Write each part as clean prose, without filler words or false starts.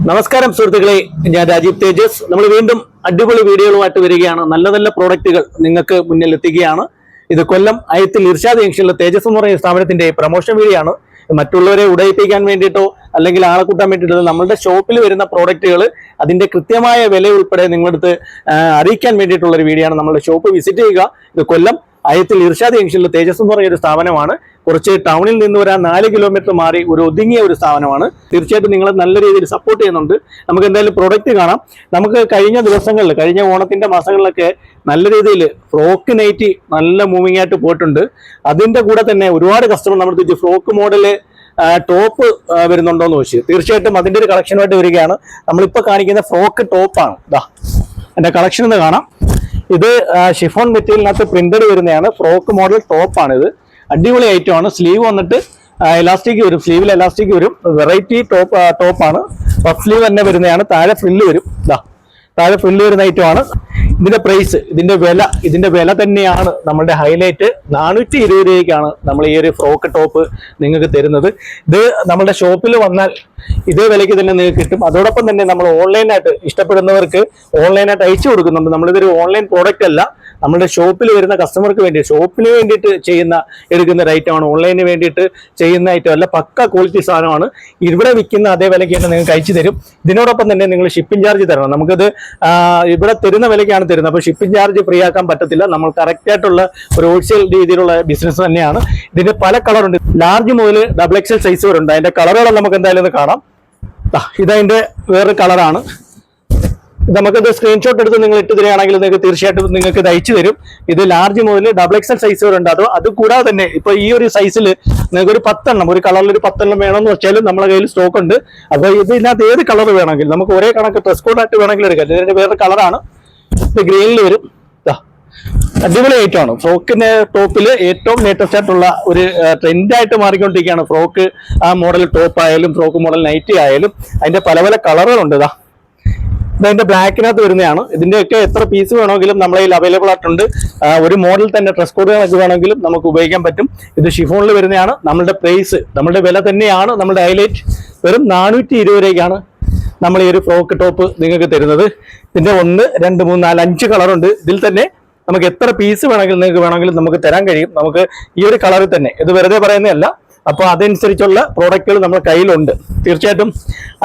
നമസ്കാരം സുഹൃത്തുക്കളെ, ഞാൻ രാജീവ് തേജസ്. നമ്മൾ വീണ്ടും അടിപൊളി വീഡിയോകളുമായിട്ട് വരികയാണ്. നല്ല നല്ല പ്രോഡക്റ്റുകൾ നിങ്ങൾക്ക് മുന്നിൽ എത്തിക്കുകയാണ്. ഇത് കൊല്ലം അയത്തിൽ ഇർഷാദ് ജംഗ്ഷനിലെ തേജസ് എന്ന് പറയുന്ന സ്ഥാപനത്തിന്റെ പ്രൊമോഷൻ വീഡിയോ ആണ്. മറ്റുള്ളവരെ ഉടയിപ്പിക്കാൻ വേണ്ടിയിട്ടോ അല്ലെങ്കിൽ ആളെ കൂട്ടാൻ വേണ്ടിയിട്ടോ നമ്മളുടെ ഷോപ്പിൽ വരുന്ന പ്രോഡക്റ്റുകൾ അതിന്റെ കൃത്യമായ വില ഉൾപ്പെടെ നിങ്ങളടുത്ത് അറിയിക്കാൻ വേണ്ടിയിട്ടുള്ള ഒരു വീഡിയോ ആണ്. നമ്മളുടെ ഷോപ്പ് വിസിറ്റ് ചെയ്യുക. ഇത് കൊല്ലം അയത്തിൽ ഇർഷാദ് ജംഗ്ഷനിൽ തേജസ് എന്ന് പറയുന്ന ഒരു സ്ഥാപനമാണ്. കുറച്ച് ടൗണിൽ നിന്ന് ഒരു 4 കിലോമീറ്റർ മാറി ഒരു ഒതുങ്ങിയ ഒരു സ്ഥാപനമാണ്. തീർച്ചയായിട്ടും നിങ്ങൾ നല്ല രീതിയിൽ സപ്പോർട്ട് ചെയ്യുന്നുണ്ട്. നമുക്ക് എന്തായാലും പ്രോഡക്റ്റ് കാണാം. നമുക്ക് കഴിഞ്ഞ ദിവസങ്ങളിൽ, കഴിഞ്ഞ ഓണത്തിന്റെ മാസങ്ങളിലൊക്കെ നല്ല രീതിയിൽ ഫ്രോക്ക് നൈറ്റി നല്ല മൂവിങ് ആയിട്ട് പോയിട്ടുണ്ട്. അതിന്റെ കൂടെ തന്നെ ഒരുപാട് കസ്റ്റമർ നമ്മുടെ തിരിച്ച് ഫ്രോക്ക് മോഡല് ടോപ്പ് വരുന്നുണ്ടോ എന്ന് ചോദിച്ചു. തീർച്ചയായിട്ടും അതിന്റെ ഒരു കളക്ഷനുമായിട്ട് വരികയാണ്. നമ്മളിപ്പോൾ കാണിക്കുന്ന ഫ്രോക്ക് ടോപ്പാണ്. ഇതാ എന്റെ കളക്ഷൻ എന്ന് കാണാം. ഇത് ഷിഫോൺ മെറ്റീരിയലിനകത്ത് പ്രിന്റഡ് വരുന്നതാണ്. ഫ്രോക്ക് മോഡൽ ടോപ്പാണ്. ഇത് അടിപൊളി ഐറ്റം ആണ്. സ്ലീവ് വന്നിട്ട് എലാസ്റ്റിക് വരും, സ്ലീവിൽ എലാസ്റ്റിക് വരും. വെറൈറ്റി ടോപ്പാണ്. പഫ് സ്ലീവ് തന്നെ വരുന്നതാണ്. താഴെ ഫ്രില്ല് വരും. താഴെ ഫ്രില്ല് വരുന്ന ഐറ്റമാണ്. ഇതിന്റെ പ്രൈസ്, ഇതിന്റെ വില തന്നെയാണ് നമ്മളുടെ ഹൈലൈറ്റ്. 420 രൂപയ്ക്കാണ് നമ്മൾ ഈ ഒരു ഫ്രോക്ക് ടോപ്പ് നിങ്ങൾക്ക് തരുന്നത്. ഇത് നമ്മുടെ ഷോപ്പിൽ വന്നാൽ ഇതേ വിലയ്ക്ക് തന്നെ നിങ്ങൾക്ക് കിട്ടും. അതോടൊപ്പം തന്നെ നമ്മൾ ഓൺലൈനായിട്ട് ഇഷ്ടപ്പെടുന്നവർക്ക് ഓൺലൈനായിട്ട് അയച്ചു കൊടുക്കുന്നുണ്ട്. നമ്മളിതൊരു ഓൺലൈൻ പ്രോഡക്റ്റ് അല്ല, നമ്മുടെ ഷോപ്പിൽ വരുന്ന കസ്റ്റമർക്ക് വേണ്ടി, ഷോപ്പിന് വേണ്ടിയിട്ട് എടുക്കുന്ന ഒരു ഐറ്റമാണ്. ഓൺലൈനിന് വേണ്ടിയിട്ട് ചെയ്യുന്ന ഐറ്റം അല്ല, പക്ക ക്വാളിറ്റി സാധനമാണ്. ഇവിടെ വിൽക്കുന്ന അതേ വിലയ്ക്ക് തന്നെ നിങ്ങൾക്ക് അയച്ചു തരും. ഇതിനോടൊപ്പം തന്നെ നിങ്ങൾ ഷിപ്പിംഗ് ചാർജ് തരണം. നമുക്കത് ഇവിടെ തരുന്ന വിലയ്ക്കാണ് തരുന്നത്. അപ്പോൾ ഷിപ്പിംഗ് ചാർജ് ഫ്രീ ആക്കാൻ പറ്റത്തില്ല. നമ്മൾ കറക്റ്റ് ആയിട്ടുള്ള ഒരു ഹോൾസെയിൽ രീതിയിലുള്ള ബിസിനസ് തന്നെയാണ്. ഇതിന്റെ പല കളറുണ്ട്. ലാർജ് മുതൽ XXL സൈസ് വരെ ഉണ്ട്. അതിന്റെ കളറുകൾ നമുക്ക് എന്തായാലും ഒന്ന് കാണാം. ഇതതിന്റെ വേറൊരു കളറാണ്. നമുക്കത് സ്ക്രീൻഷോട്ട് എടുത്ത് നിങ്ങൾ ഇട്ട് തരികയാണെങ്കിൽ നിങ്ങൾക്ക് തീർച്ചയായിട്ടും നിങ്ങൾക്ക് ഇത് അയച്ചു തരും. ഇത് ലാർജ് മുതൽ XXL സൈസ് വരെ ഉണ്ട്. അത് കൂടാതെ തന്നെ ഇപ്പൊ ഈ ഒരു സൈസിൽ നിങ്ങൾക്ക് ഒരു 10 എണ്ണം, ഒരു കളറിൽ ഒരു 10 എണ്ണം വേണമെന്ന് വെച്ചാലും നമ്മളെ കയ്യിൽ സ്റ്റോക്ക് ഉണ്ട്. അപ്പോൾ ഇതിനകത്ത് ഏത് കളർ വേണമെങ്കിലും നമുക്ക് ഒരേ കണക്ക് ഡ്രസ് കോഡായിട്ട് വേണമെങ്കിലും എടുക്കാം. ഇതിന്റെ വേറെ കളറാണ്. ഇത് ഗ്രീനിൽ വരും. അടിപൊളി ഐറ്റമാണ്. ഫ്രോക്കിന്റെ ടോപ്പിൽ ഏറ്റവും ലേറ്റസ്റ്റ് ആയിട്ടുള്ള ഒരു ട്രെൻഡായിട്ട് മാറിക്കൊണ്ടിരിക്കുകയാണ് ഫ്രോക്ക് മോഡൽ ടോപ്പ് ആയാലും ഫ്രോക്ക് മോഡൽ നൈറ്റി ആയാലും. അതിന്റെ പല പല കളറുകളുണ്ട്. ഇതിന്റെ ബ്ലാക്കിനകത്ത് വരുന്നതാണ്. ഇതിന്റെയൊക്കെ എത്ര പീസ് വേണമെങ്കിലും നമ്മളെ കയ്യിൽ അവൈലബിൾ ആയിട്ടുണ്ട്. ഒരു മോഡൽ തന്നെ ഡ്രസ് കോഡുകളൊക്കെ വേണമെങ്കിലും നമുക്ക് ഉപയോഗിക്കാൻ പറ്റും. ഇത് ഷിഫോണിൽ വരുന്നതാണ്. നമ്മളുടെ പ്രൈസ്, നമ്മളുടെ വില തന്നെയാണ് നമ്മളുടെ ഹൈലൈറ്റ്. വെറും 420 രൂപയ്ക്കാണ് നമ്മൾ ഈ ഒരു ഫ്രോക്ക് ടോപ്പ് നിങ്ങൾക്ക് തരുന്നത്. ഇതിന്റെ 1, 2, 3, 4, 5 കളറുണ്ട്. ഇതിൽ തന്നെ നമുക്ക് എത്ര പീസ് വേണമെങ്കിലും നമുക്ക് തരാൻ കഴിയും. നമുക്ക് ഈ ഒരു കളറിൽ തന്നെ, ഇത് വെറുതെ പറയുന്നതല്ല. അപ്പോൾ അതനുസരിച്ചുള്ള പ്രോഡക്റ്റുകൾ നമ്മുടെ കയ്യിലുണ്ട്. തീർച്ചയായിട്ടും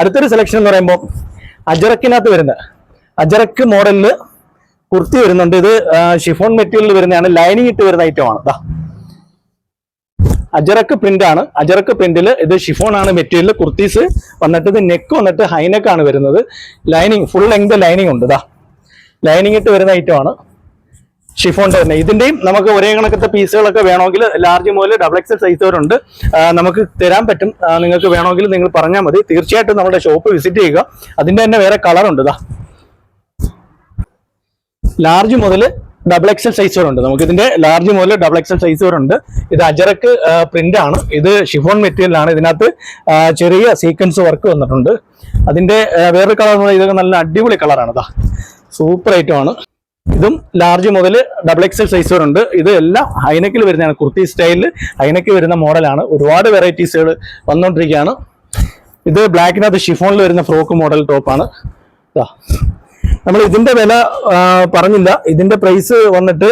അടുത്തൊരു സെലക്ഷൻ എന്ന് പറയുമ്പോൾ അജറക്കിനകത്ത് വരുന്ന അജറക്ക് മോഡലില് കുർത്തി വരുന്നുണ്ട്. ഇത് ഷിഫോൺ മെറ്റീരിയൽ വരുന്നതാണ്. ലൈനിങ് ഇട്ട് വരുന്ന ഐറ്റമാണ്. അജറക്ക് പ്രിന്റ് ആണ്. അജറക്ക് പ്രിന്റിൽ ഇത് ഷിഫോൺ ആണ് മെറ്റീരിയൽ. കുർത്തീസ് വന്നിട്ട് ഇത് നെക്ക് വന്നിട്ട് ഹൈനെക്ക് ആണ് വരുന്നത്. ലൈനിങ് ഫുൾ ലെങ്ത് ലൈനിങ് ഉണ്ട്. ലൈനിങ് ഇട്ട് വരുന്ന ഐറ്റമാണ്. ഷിഫോണിന്റെ തന്നെ. ഇതിന്റെയും നമുക്ക് ഒരേ കണക്കത്തെ പീസുകളൊക്കെ വേണമെങ്കിൽ ലാർജ് മുതൽ XXL സൈസ് വരെ ഉണ്ട്. നമുക്ക് തരാൻ പറ്റും. നിങ്ങൾക്ക് വേണമെങ്കിൽ നിങ്ങൾ പറഞ്ഞാൽ മതി. തീർച്ചയായിട്ടും നമ്മുടെ ഷോപ്പ് വിസിറ്റ് ചെയ്യുക. അതിന്റെ തന്നെ വേറെ കളറുണ്ട്. ലാർജ് മുതൽ XXL സൈസ് വരെ ഉണ്ട്. നമുക്ക് ഇതിന്റെ ലാർജ് മുതൽ XXL സൈസ് വരെ ഉണ്ട്. ഇത് അജറക്ക് പ്രിന്റ് ആണ്. ഇത് ഷിഫോൺ മെറ്റീരിയൽ ആണ്. ഇതിനകത്ത് ചെറിയ സീക്വൻസ് വർക്ക് വന്നിട്ടുണ്ട്. അതിന്റെ വേറൊരു കളർ, ഇതൊക്കെ നല്ല അടിപൊളി കളറാണ്. സൂപ്പർ ഐറ്റം ആണ്. ഇതും ലാർജ് മുതൽ XXL സൈസ് വരെ ഉണ്ട്. ഇത് എല്ലാം ഹൈനെക്കിൽ വരുന്നതാണ്. കുർത്തി സ്റ്റൈലിൽ ഹൈനെക്ക് വരുന്ന മോഡലാണ്. ഒരുപാട് വെറൈറ്റീസുകൾ വന്നുകൊണ്ടിരിക്കുകയാണ്. ഇത് ബ്ലാക്കിനകത്ത് ഷിഫോണിൽ വരുന്ന ഫ്രോക്ക് മോഡൽ ടോപ്പാണ്. നമ്മൾ ഇതിന്റെ വില പറഞ്ഞില്ല. ഇതിന്റെ പ്രൈസ് വന്നിട്ട്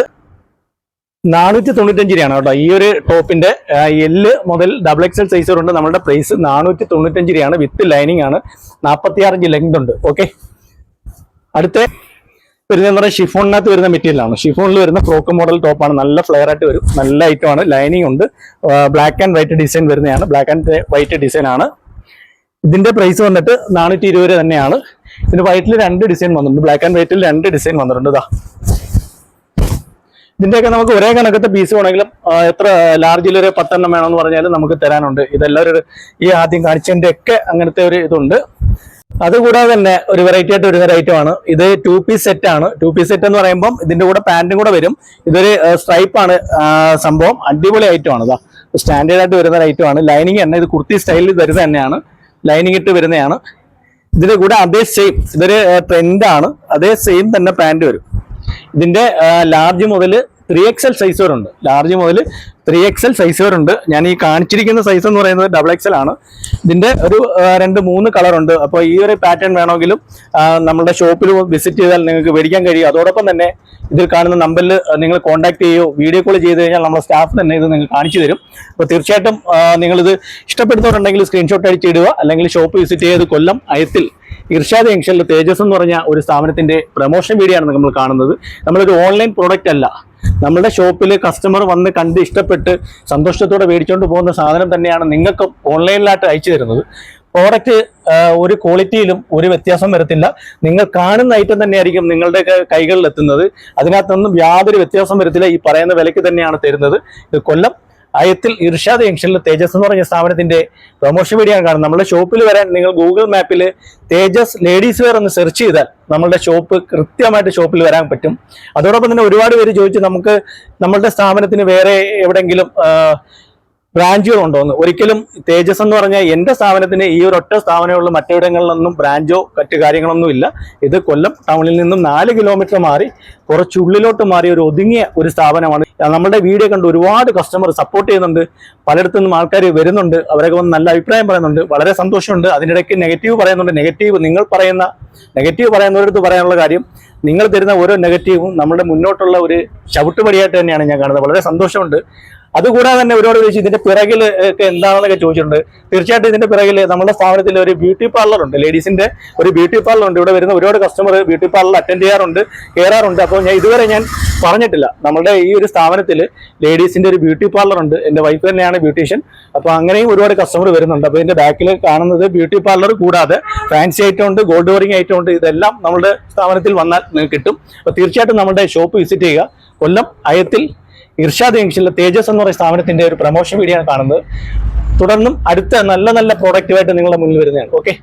495 രൂപയാണ് കേട്ടോ. ഈ ഒരു ടോപ്പിന്റെ L മുതൽ XXL സൈസ് വരെ ഉണ്ട്. നമ്മുടെ പ്രൈസ് 495 രൂപയാണ്. വിത്ത് ലൈനിങ് ആണ്. 46 ഇഞ്ച് ലെങ്ത് ഉണ്ട്. ഓക്കെ, അടുത്ത വരുന്ന ഷിഫോണിനകത്ത് വരുന്ന മെറ്റീരിയൽ ആണ്. ഷിഫോണിൽ വരുന്ന ഫ്രോക്ക് മോഡൽ ടോപ്പാണ്. നല്ല ഫ്ലെയർ ആയിട്ട് വരും. നല്ല ഐറ്റം ആണ്. ലൈനിങ് ഉണ്ട്. ബ്ലാക്ക് ആൻഡ് വൈറ്റ് ഡിസൈൻ വരുന്നതാണ്. ബ്ലാക്ക് ആൻഡ് വൈറ്റ് ഡിസൈൻ ആണ്. ഇതിന്റെ പ്രൈസ് വന്നിട്ട് 420 രൂപ തന്നെയാണ്. ഇതിന് വൈറ്റിൽ 2 ഡിസൈൻ വന്നിട്ടുണ്ട്. ബ്ലാക്ക് ആൻഡ് വൈറ്റിൽ 2 ഡിസൈൻ വന്നിട്ടുണ്ട്. ഇതിന്റെയൊക്കെ നമുക്ക് ഒരേ കണക്കത്തെ പീസ് വേണമെങ്കിലും എത്ര ലാർജിൽ ഒരു 10 എണ്ണം വേണമെന്ന് പറഞ്ഞാലും നമുക്ക് തരാനുണ്ട്. ഇതെല്ലാം ഈ ആദ്യം കാണിച്ചതിന്റെ ഒക്കെ അങ്ങനത്തെ ഒരു ഇതുണ്ട്. അതുകൂടാതെ തന്നെ ഒരു വെറൈറ്റി ആയിട്ട് വരുന്ന ഒരു ഐറ്റം ആണ്. ഇത് 2 പീസ് സെറ്റ് ആണ്. 2 പീസ് സെറ്റ് എന്ന് പറയുമ്പോൾ ഇതിന്റെ കൂടെ പാന്റും കൂടെ വരും. ഇതൊരു സ്ട്രൈപ്പ് ആണ് സംഭവം. അടിപൊളി ഐറ്റം ആണ്. സ്റ്റാൻഡേർഡ് ആയിട്ട് വരുന്ന ഒരു ഐറ്റം ആണ്. ലൈനിങ് തന്നെ ഇത് കുർത്തി സ്റ്റൈലിൽ വരുന്നത് തന്നെയാണ്. ലൈനിങ് ഇട്ട് വരുന്നതാണ്. ഇതിന്റെ കൂടെ അതേ സെയിം, ഇതൊരു ട്രെൻഡാണ്. അതേ സെയിം തന്നെ പാന്റ് വരും. ഇതിന്റെ ലാർജ് മുതൽ 3XL സൈസ് വരെ ലാർജ് മുതൽ 3XL സൈസ് വരെ ഉണ്ട്. ഞാൻ ഈ കാണിച്ചിരിക്കുന്ന സൈസ് എന്ന് പറയുന്നത് XXL ആണ്. ഇതിന്റെ ഒരു 2-3 കളറുണ്ട്. അപ്പോൾ ഈ ഒരു പാറ്റേൺ വേണമെങ്കിലും നമ്മുടെ ഷോപ്പിൽ വിസിറ്റ് ചെയ്താൽ നിങ്ങൾക്ക് മേടിക്കാൻ കഴിയും. അതോടൊപ്പം തന്നെ ഇതിൽ കാണുന്ന നമ്പറിൽ നിങ്ങൾ കോൺടാക്ട് ചെയ്യുകയോ വീഡിയോ കോൾ ചെയ്ത് കഴിഞ്ഞാൽ നമ്മുടെ സ്റ്റാഫ് തന്നെ ഇത് നിങ്ങൾക്ക് കാണിച്ചു തരും. അപ്പോൾ തീർച്ചയായിട്ടും നിങ്ങളിത് ഇഷ്ടപ്പെടുന്നവരുണ്ടെങ്കിൽ സ്ക്രീൻഷോട്ട് അടിച്ചിടുക, അല്ലെങ്കിൽ ഷോപ്പ് വിസിറ്റ് ചെയ്ത് കൊല്ലം അയത്തിൽ ഇർഷാദ് ജംഗ്ഷനിൽ തേജസ് എന്ന് പറഞ്ഞ ഒരു സ്ഥാപനത്തിന്റെ പ്രൊമോഷൻ വീഡിയോ ആണ് നമ്മൾ കാണുന്നത്. നമ്മളൊരു ഓൺലൈൻ പ്രോഡക്റ്റ് അല്ല, നമ്മുടെ ഷോപ്പിൽ കസ്റ്റമർ വന്ന് കണ്ട് ഇഷ്ടപ്പെട്ട് സന്തോഷത്തോടെ മേടിച്ചുകൊണ്ട് പോകുന്ന സാധനം തന്നെയാണ് നിങ്ങൾക്ക് ഓൺലൈനിലായിട്ട് അയച്ചു തരുന്നത്. പ്രോഡക്റ്റ് ഒരു ക്വാളിറ്റിയിലും ഒരു വ്യത്യാസം വരത്തില്ല. നിങ്ങൾ കാണുന്ന ഐറ്റം തന്നെയായിരിക്കും നിങ്ങളുടെ കൈകളിൽ എത്തുന്നത്. അതിനകത്തൊന്നും യാതൊരു വ്യത്യാസം വരത്തില്ല. ഈ പറയുന്ന വിലയ്ക്ക് തന്നെയാണ് തരുന്നത്. ഇത് കൊല്ലം അയത്തിൽ ഇർഷാദ് ജംഗ്ഷനിൽ തേജസ് എന്ന് പറഞ്ഞ സ്ഥാപനത്തിന്റെ പ്രൊമോഷൻ വീഡിയോ ആണ് കാണുന്നത്. നമ്മുടെ ഷോപ്പിൽ വരാൻ നിങ്ങൾ ഗൂഗിൾ മാപ്പിൽ തേജസ് ലേഡീസ് വെയർ എന്ന് സെർച്ച് ചെയ്താൽ നമ്മളുടെ ഷോപ്പ് കൃത്യമായിട്ട് ഷോപ്പിൽ വരാൻ പറ്റും. അതോടൊപ്പം തന്നെ ഒരുപാട് പേര് ചോദിച്ചു നമുക്ക് നമ്മളുടെ സ്ഥാപനത്തിന് വേറെ എവിടെയെങ്കിലും ബ്രാഞ്ചുകളുണ്ടോന്ന്. ഒരിക്കലും തേജസ് എന്ന് പറഞ്ഞാൽ എൻ്റെ സ്ഥാപനത്തിന് ഈ ഒരു ഒറ്റ സ്ഥാപനമുള്ള മറ്റിടങ്ങളിലൊന്നും ബ്രാഞ്ചോ മറ്റു കാര്യങ്ങളൊന്നും ഇല്ല. ഇത് കൊല്ലം ടൗണിൽ നിന്നും 4 കിലോമീറ്റർ മാറി കുറച്ചുള്ളിലോട്ട് മാറി ഒരു ഒതുങ്ങിയ ഒരു സ്ഥാപനമാണ്. നമ്മുടെ വീഡിയോ കണ്ട് ഒരുപാട് കസ്റ്റമർ സപ്പോർട്ട് ചെയ്യുന്നുണ്ട്. പലയിടത്തു നിന്നും ആൾക്കാർ വരുന്നുണ്ട്, അവരൊക്കെ വന്ന് നല്ല അഭിപ്രായം പറയുന്നുണ്ട്. വളരെ സന്തോഷമുണ്ട്. അതിനിടയ്ക്ക് നെഗറ്റീവ് പറയുന്നുണ്ട്. നിങ്ങൾ പറയുന്ന നെഗറ്റീവ് പറയുന്നവരടുത്ത് പറയാനുള്ള കാര്യം, നിങ്ങൾ തരുന്ന ഓരോ നെഗറ്റീവും നമ്മുടെ മുന്നോട്ടുള്ള ഒരു ചവിട്ടുപടിയായിട്ട് തന്നെയാണ് ഞാൻ കാണുന്നത്. വളരെ സന്തോഷമുണ്ട്. അതുകൂടാതെ തന്നെ ഒരുപാട് ചോദിച്ചു ഇതിന്റെ പിറകിൽ ഒക്കെ എന്താണെന്നൊക്കെ ചോദിച്ചിട്ടുണ്ട്. തീർച്ചയായിട്ടും ഇതിന്റെ പിറകിൽ നമ്മുടെ സ്ഥാപനത്തിൽ ഒരു ബ്യൂട്ടി പാർലർ ഉണ്ട്, ലേഡീസിന്റെ ഒരു ബ്യൂട്ടി പാർലർ ഉണ്ട്. ഇവിടെ വരുന്ന ഒരുപാട് കസ്റ്റമർ ബ്യൂട്ടി പാർലർ അറ്റൻഡ് ചെയ്യാറുണ്ട്, കയറാറുണ്ട്. അപ്പോൾ ഇതുവരെ ഞാൻ പറഞ്ഞിട്ടില്ല, നമ്മുടെ ഈ ഒരു സ്ഥാപനത്തിൽ ലേഡീസിന്റെ ഒരു ബ്യൂട്ടി പാർലർ ഉണ്ട്. എൻ്റെ വൈഫ് തന്നെയാണ് ബ്യൂട്ടീഷ്യൻ. അപ്പോൾ അങ്ങനെയും ഒരുപാട് കസ്റ്റമർ വരുന്നുണ്ട്. അപ്പോൾ ഇതിന്റെ ബാക്കിൽ കാണുന്നത് ബ്യൂട്ടി പാർലർ കൂടാതെ ഫാൻസി ഐറ്റം ഉണ്ട്, ഗോൾഡ് വെയറിംഗ് ഐറ്റം ഉണ്ട്. ഇതെല്ലാം നമ്മുടെ സ്ഥാപനത്തിൽ വന്നാൽ നിങ്ങൾക്ക് കിട്ടും. അപ്പോൾ തീർച്ചയായിട്ടും നമ്മുടെ ഷോപ്പ് വിസിറ്റ് ചെയ്യുക. കൊല്ലം അയത്തിൽ ഇർഷാദ് ജംഗ്ഷനിലെ തേജസ് എന്ന് പറയുന്ന സ്ഥാപനത്തിന്റെ ഒരു പ്രൊമോഷൻ വീഡിയോ ആണ് കാണുന്നത്. തുടർന്നും അടുത്ത നല്ല നല്ല പ്രോഡക്റ്റുമായിട്ട് നിങ്ങളുടെ മുന്നിൽ വരുന്നതാണ്. ഓക്കെ.